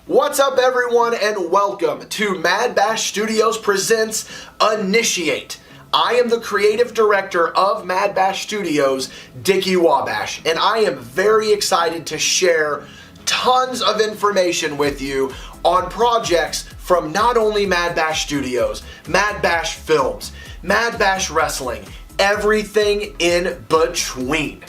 What's up, everyone, and welcome to MadBash Studios presents Initiate. I am the creative director of MadBash Studios, Dickie Wabash, and I am very excited to share tons of information with you on projects from not only MadBash Studios, MadBash Films, MadBash Wrestling, everything in between.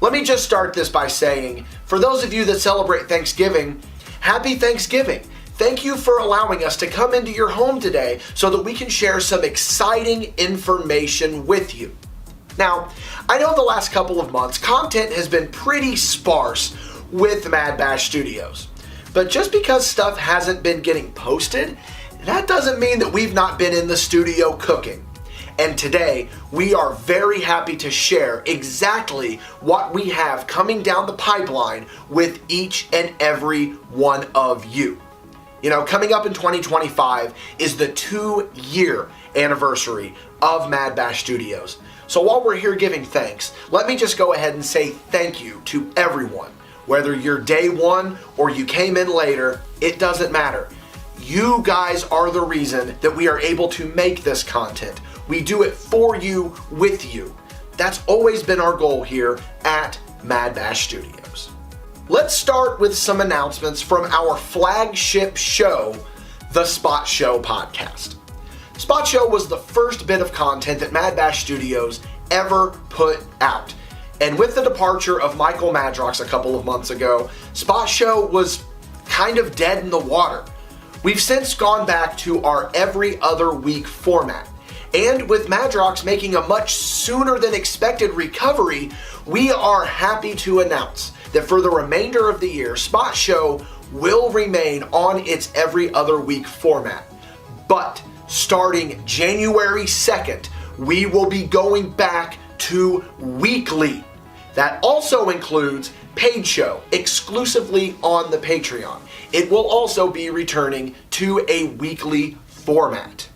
Let me just start this by saying, for those of you that celebrate Thanksgiving, Happy Thanksgiving. Thank you for allowing us to come into your home today so that we can share some exciting information with you. Now, I know the last couple of months, content has been pretty sparse with MadBash Studios. But just because stuff hasn't been getting posted, that doesn't mean that we've not been in the studio cooking. And today, we are very happy to share exactly what we have coming down the pipeline with each and every one of you. You know, coming up in 2025 is the 2-year anniversary of MadBash Studios. So while we're here giving thanks, let me just go ahead and say thank you to everyone. Whether you're day one or you came in later, it doesn't matter. You guys are the reason that we are able to make this content. We do it for you, with you. That's always been our goal here at MadBash Studios. Let's start with some announcements from our flagship show, the Spot Show podcast. Spot Show was the first bit of content that MadBash Studios ever put out. And with the departure of Michael Madrox a couple of months ago, Spot Show was kind of dead in the water. We've since gone back to our every other week format. And with Madrox making a much sooner than expected recovery, we are happy to announce that for the remainder of the year, Spot Show will remain on its every other week format. But starting January 2nd, we will be going back to weekly. That also includes paid show exclusively on the Patreon. It will also be returning to a weekly format.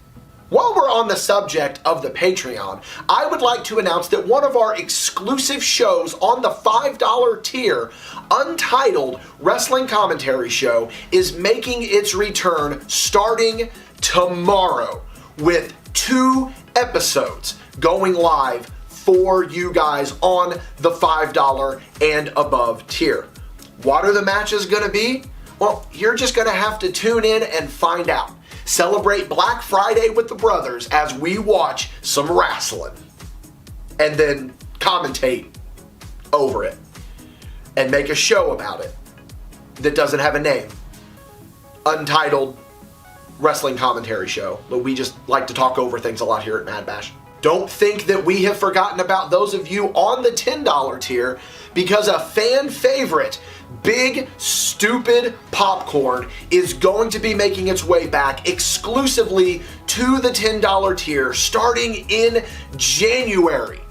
While we're on the subject of the Patreon, I would like to announce that one of our exclusive shows on the $5 tier, Untitled Wrestling Commentary Show, is making its return starting tomorrow with 2 episodes going live for you guys on the $5 and above tier. What are the matches going to be? Well, you're just going to have to tune in and find out. Celebrate Black Friday with the brothers as we watch some wrestling. And then commentate over it. And make a show about it that doesn't have a name. Untitled Wrestling Commentary Show. But we just like to talk over things a lot here at MadBash. Don't think that we have forgotten about those of you on the $10 tier, because a fan favorite, Big Stupid Popcorn, is going to be making its way back exclusively to the $10 tier starting in January.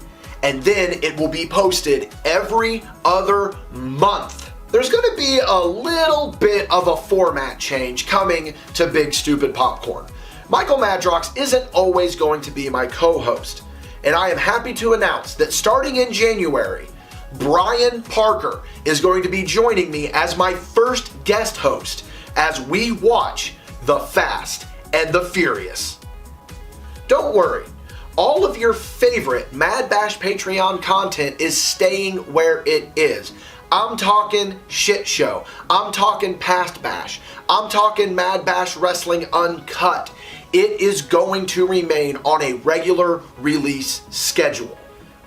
And then it will be posted every other month. There's going to be a little bit of a format change coming to Big Stupid Popcorn. Michael Madrox isn't always going to be my co-host, and I am happy to announce that starting in January, Brian Parker is going to be joining me as my first guest host as we watch The Fast and the Furious. Don't worry, all of your favorite MadBash Patreon content is staying where it is. I'm talking shit show, I'm talking past bash, I'm talking MadBash Wrestling Uncut. It is going to remain on a regular release schedule.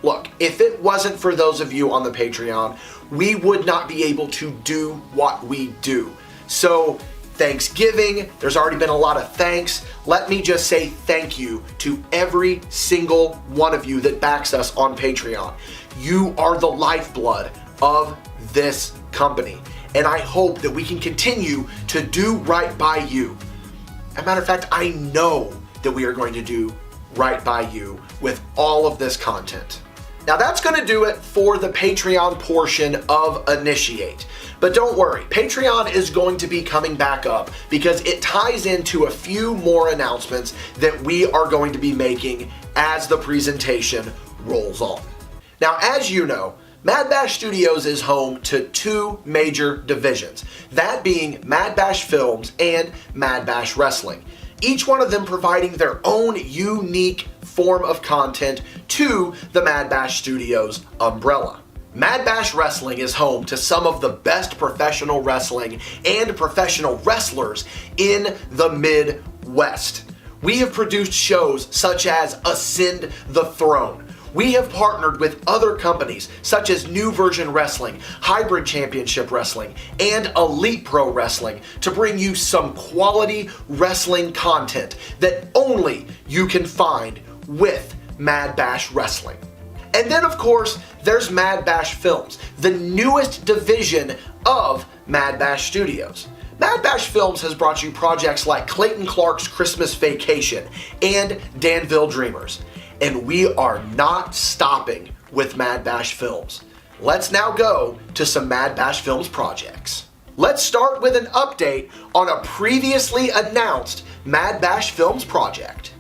Look, if it wasn't for those of you on the Patreon, we would not be able to do what we do. So, Thanksgiving, there's already been a lot of thanks. Let me just say thank you to every single one of you that backs us on Patreon. You are the lifeblood of this company, and I hope that we can continue to do right by you. As a matter of fact, I know that we are going to do right by you with all of this content. Now that's going to do it for the Patreon portion of Initiate. But don't worry, Patreon is going to be coming back up because it ties into a few more announcements that we are going to be making as the presentation rolls on. Now, as you know, MadBash Studios is home to two major divisions, that being MadBash Films and MadBash Wrestling, each one of them providing their own unique form of content to the MadBash Studios umbrella. MadBash Wrestling is home to some of the best professional wrestling and professional wrestlers in the Midwest. We have produced shows such as Ascend the Throne. We have partnered with other companies such as New Version Wrestling, Hybrid Championship Wrestling, and Elite Pro Wrestling to bring you some quality wrestling content that only you can find with MadBash Wrestling. And then, of course, there's MadBash Films, the newest division of MadBash Studios. MadBash Films has brought you projects like Clayton Clark's Christmas Vacation and Danville Dreamers. And we are not stopping with MadBash Films. Let's now go to some MadBash Films projects. Let's start with an update on a previously announced MadBash Films project.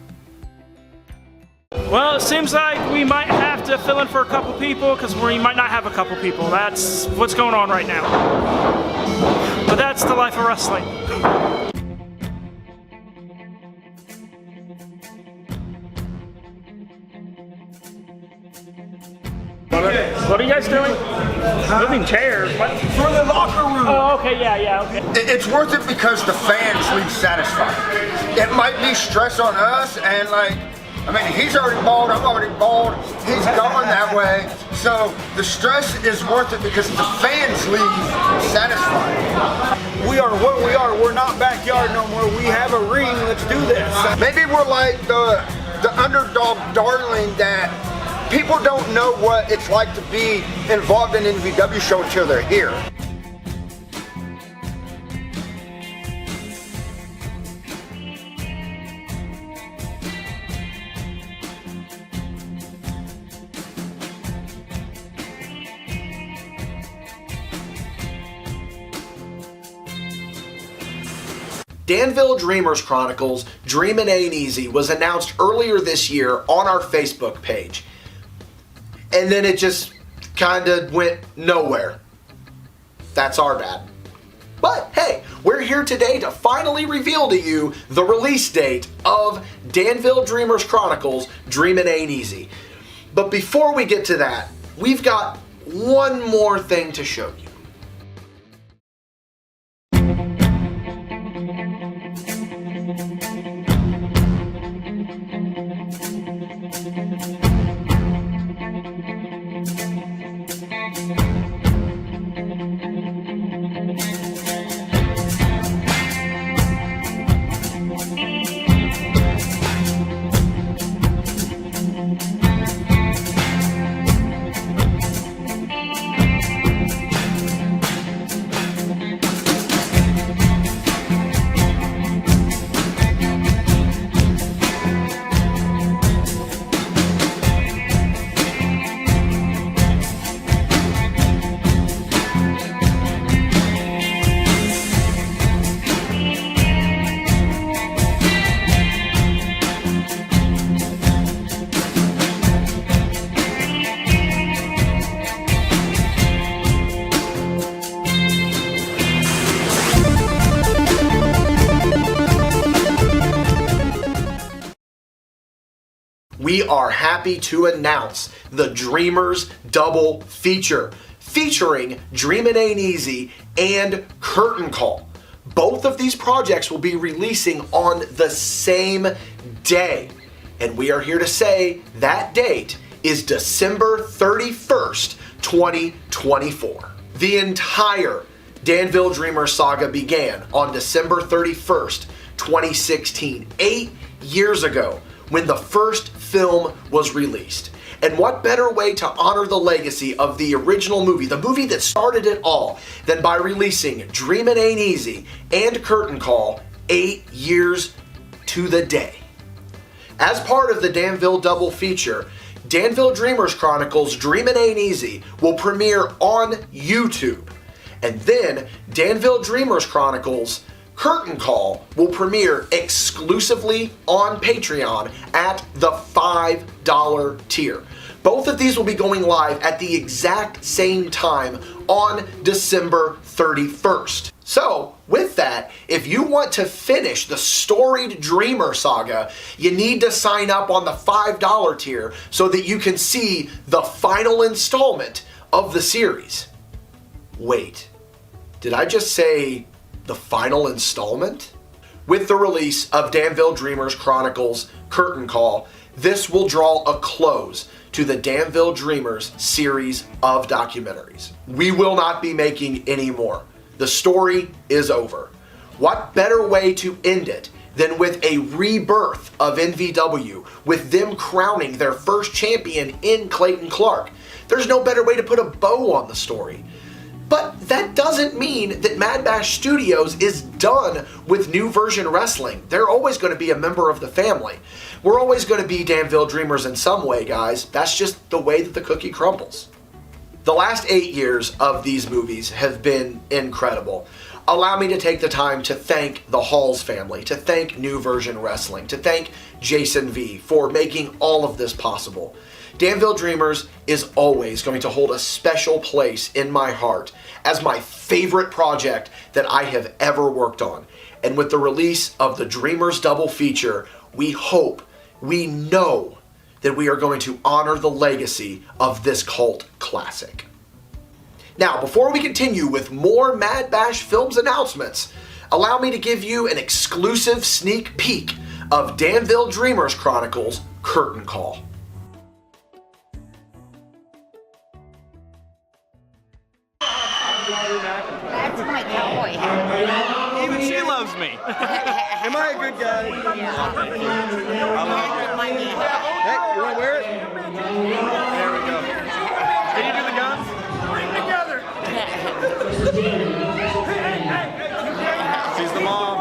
Well, it seems like we might have to fill in for a couple people because we might not have a couple people. That's what's going on right now. But that's the life of wrestling. What are you guys doing? Moving chairs. What? For the locker room. Oh, okay, yeah, okay. It's worth it because the fans leave satisfied. It might be stress on us, and he's already bald, I'm already bald, he's going that way. So the stress is worth it because the fans leave satisfied. We are what we are. We're not backyard no more. We have a ring. Let's do this. Maybe we're like the underdog darling that people don't know what it's like to be involved in an NVW show until they're here. Danville Dreamers Chronicles Dreamin' Ain't Easy was announced earlier this year on our Facebook page. And then it just kind of went nowhere. That's our bad. But hey, we're here today to finally reveal to you the release date of Danville Dreamers Chronicles Dreamin' Ain't Easy. But before we get to that, we've got one more thing to show you. We are happy to announce the Dreamers Double Feature, featuring Dreamin' Ain't Easy and Curtain Call. Both of these projects will be releasing on the same day. And we are here to say that date is December 31st, 2024. The entire Danville Dreamers saga began on December 31st, 2016, 8 years ago, when the first film was released. And what better way to honor the legacy of the original movie, the movie that started it all, than by releasing Dreamin' Ain't Easy and Curtain Call 8 years to the day. As part of the Danville double feature, Danville Dreamers Chronicles Dreamin' Ain't Easy will premiere on YouTube. And then Danville Dreamers Chronicles Curtain Call will premiere exclusively on Patreon at the $5 tier. Both of these will be going live at the exact same time on December 31st. So, with that, if you want to finish the storied Dreamer saga, you need to sign up on the $5 tier so that you can see the final installment of the series. Wait, did I just say the final installment? With the release of Danville Dreamers Chronicles Curtain Call, this will draw a close to the Danville Dreamers series of documentaries. We will not be making any more. The story is over. What better way to end it than with a rebirth of NVW, with them crowning their first champion in Clayton Clark? There's no better way to put a bow on the story. But that doesn't mean that MadBash Studios is done with New Version Wrestling. They're always going to be a member of the family. We're always going to be Danville Dreamers in some way, guys. That's just the way that the cookie crumbles. The last 8 years of these movies have been incredible. Allow me to take the time to thank the Halls family, to thank New Version Wrestling, to thank Jason V for making all of this possible. Danville Dreamers is always going to hold a special place in my heart as my favorite project that I have ever worked on. And with the release of the Dreamers double feature, we hope, we know that we are going to honor the legacy of this cult classic. Now, before we continue with more MadBash Films announcements, allow me to give you an exclusive sneak peek of Danville Dreamers Chronicles Curtain Call. That's my cowboy hat. Even she loves me. Am I a good guy? Hey, you want to wear it? There we go. Can you do the guns? Bring together. She's the mom.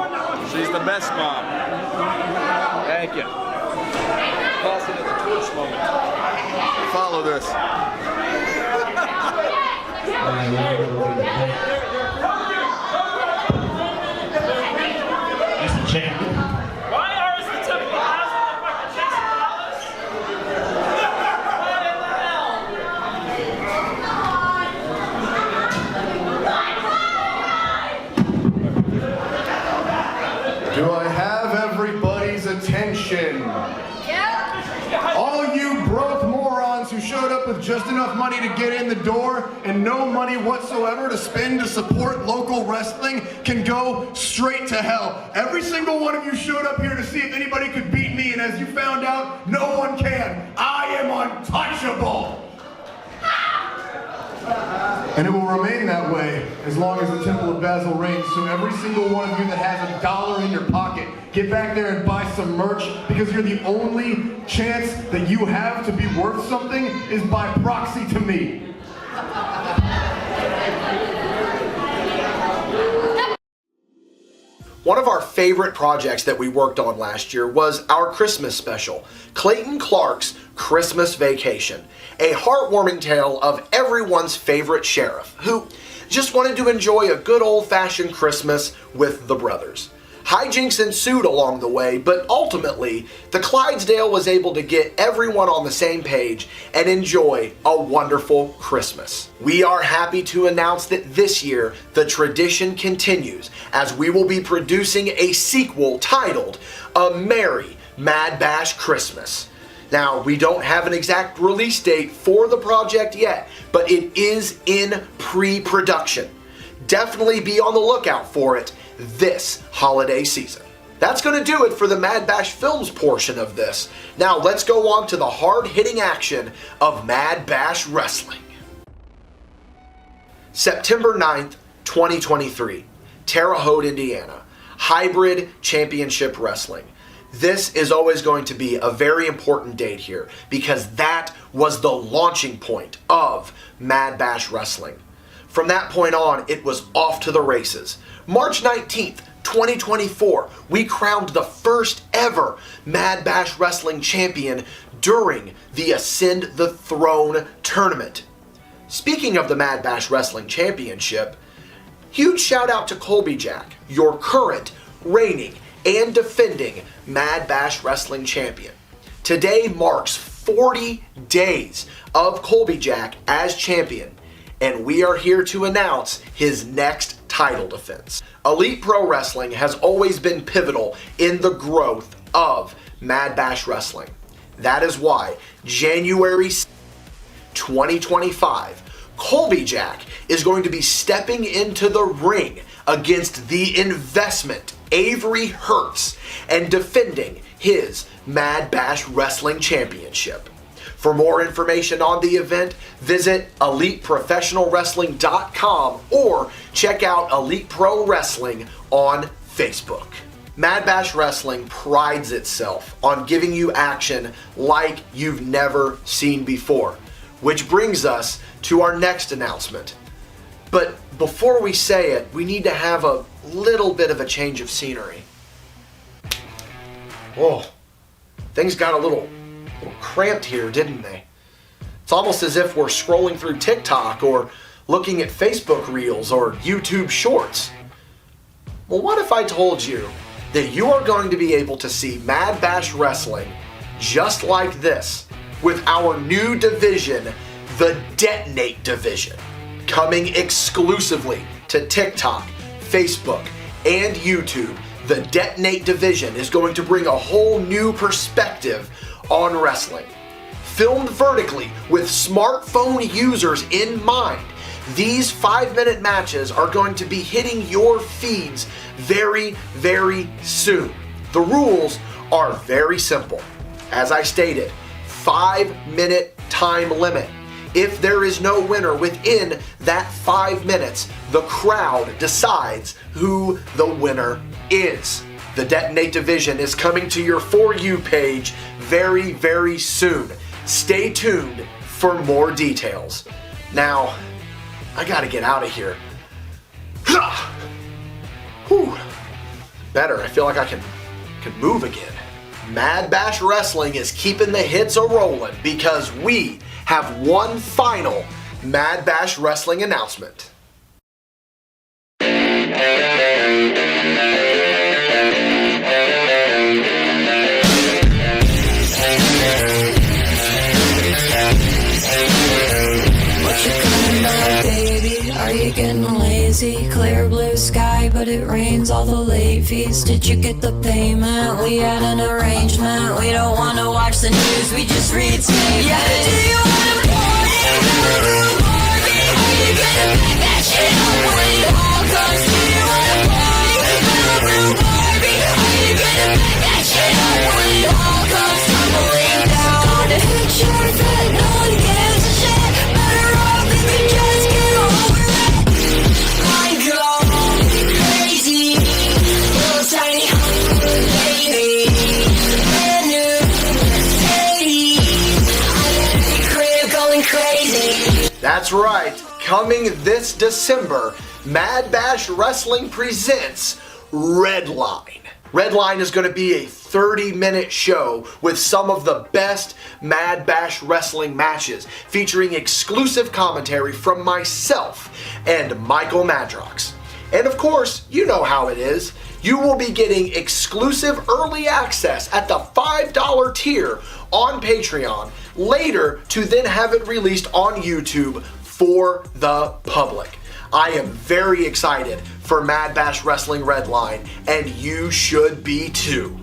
She's the best mom. Thank you. Passing at the torch moment. Follow this. Why are the Temple Plaza look like the Jason Palace? What in the hell? Do I have everybody's attention? All you broke morons who showed up with just enough money to get in the door and no money whatsoever to spend to support local wrestling can go straight to hell. Every single one of you showed up here to see if anybody could beat me, and as you found out, no one can. I am untouchable. And it will remain that way as long as the Temple of Basil reigns. So every single one of you that has $1 in your pocket, get back there and buy some merch, because you're the only chance that you have to be worth something is by proxy to me. One of our favorite projects that we worked on last year was our Christmas special, Clayton Clark's Christmas Vacation, a heartwarming tale of everyone's favorite sheriff who just wanted to enjoy a good old-fashioned Christmas with the brothers. Hijinks ensued along the way, but ultimately, the Clydesdale was able to get everyone on the same page and enjoy a wonderful Christmas. We are happy to announce that this year, the tradition continues as we will be producing a sequel titled A Merry MadBash Christmas. Now, we don't have an exact release date for the project yet, but it is in pre-production. Definitely be on the lookout for it this holiday season. That's going to do it for the MadBash Films portion of this. Now let's go on to the hard-hitting action of MadBash Wrestling. September 9th, 2023, Terre Haute, Indiana, Hybrid Championship Wrestling. This is always going to be a very important date here because that was the launching point of MadBash Wrestling. From that point on, it was off to the races. March 19th, 2024, we crowned the first ever MadBash Wrestling champion during the Ascend the Throne tournament. Speaking of the MadBash Wrestling Championship, huge shout out to Colby Jack, your current, reigning, and defending MadBash Wrestling champion. Today marks 40 days of Colby Jack as champion, and we are here to announce his next title defense. Elite Pro Wrestling has always been pivotal in the growth of MadBash Wrestling. That is why January 2025, Colby Jack is going to be stepping into the ring against the investment, Avery Hertz, and defending his MadBash Wrestling Championship. For more information on the event, visit EliteProfessionalWrestling.com or check out Elite Pro Wrestling on Facebook. MadBash Wrestling prides itself on giving you action like you've never seen before, which brings us to our next announcement. But before we say it, we need to have a little bit of a change of scenery. Whoa, things got a little cramped here, didn't they? It's almost as if we're scrolling through TikTok or looking at Facebook Reels or YouTube Shorts. Well, what if I told you that you are going to be able to see MadBash Wrestling just like this with our new division, the Detonate Division, coming exclusively to TikTok, Facebook, and YouTube. The Detonate Division is going to bring a whole new perspective on wrestling. Filmed vertically with smartphone users in mind, these 5-minute matches are going to be hitting your feeds very, very soon. The rules are very simple. As I stated, 5-minute time limit. If there is no winner within that 5 minutes, the crowd decides who the winner is. The Detonate Division is coming to your For You page very, very soon. Stay tuned for more details. Now, I gotta get out of here. Whew. Better, I feel like I can move again. MadBash Wrestling is keeping the hits a-rolling because we have one final MadBash Wrestling announcement. Are you getting lazy? Clear blue sky, but it rains all the late fees. Did you get the payment? We had an arrangement. We don't want to watch the news, we just read statements. Yeah, do you want to party? Barbie? Are you gonna back that shit up when it all comes? Do you want to party? Barbie? Are you gonna back that shit up when it all comes tumbling down? Gonna hit your head, no one gives a shit. Better off if you just get over it. I'm going crazy, little tiny hungry baby, brand new Mercedes. I'm in the crib going crazy. That's right, coming this December, MadBash Wrestling presents Redline. Redline is going to be a 30-minute show with some of the best MadBash Wrestling matches, featuring exclusive commentary from myself and Michael Madrox. And of course, you know how it is. You will be getting exclusive early access at the $5 tier on Patreon, later to then have it released on YouTube for the public. I am very excited for MadBash Wrestling Redline, and you should be too.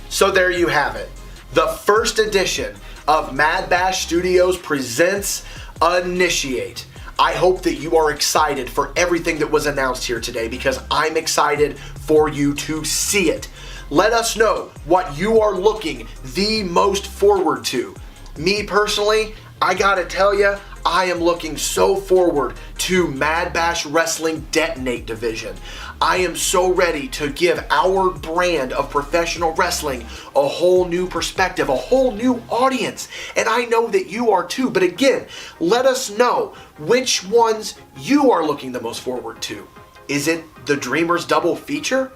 So there you have it. The first edition of MadBash Studios presents Initiate. I hope that you are excited for everything that was announced here today because I'm excited for you to see it. Let us know what you are looking the most forward to. Me personally, I gotta tell you, I am looking so forward to MadBash Wrestling Detonate Division. I am so ready to give our brand of professional wrestling a whole new perspective, a whole new audience. And I know that you are too. But again, let us know which ones you are looking the most forward to. Is it the Dreamers Double Feature?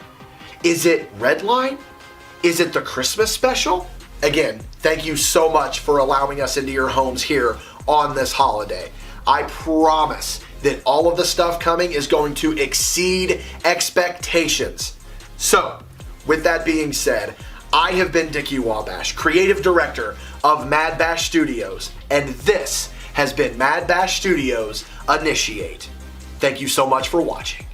Is it Redline? Is it the Christmas special? Again, thank you so much for allowing us into your homes here on this holiday. I promise that all of the stuff coming is going to exceed expectations. So, with that being said, I have been Dickie Wabash, creative director of MadBash Studios, and this has been MadBash Studios Initiate. Thank you so much for watching.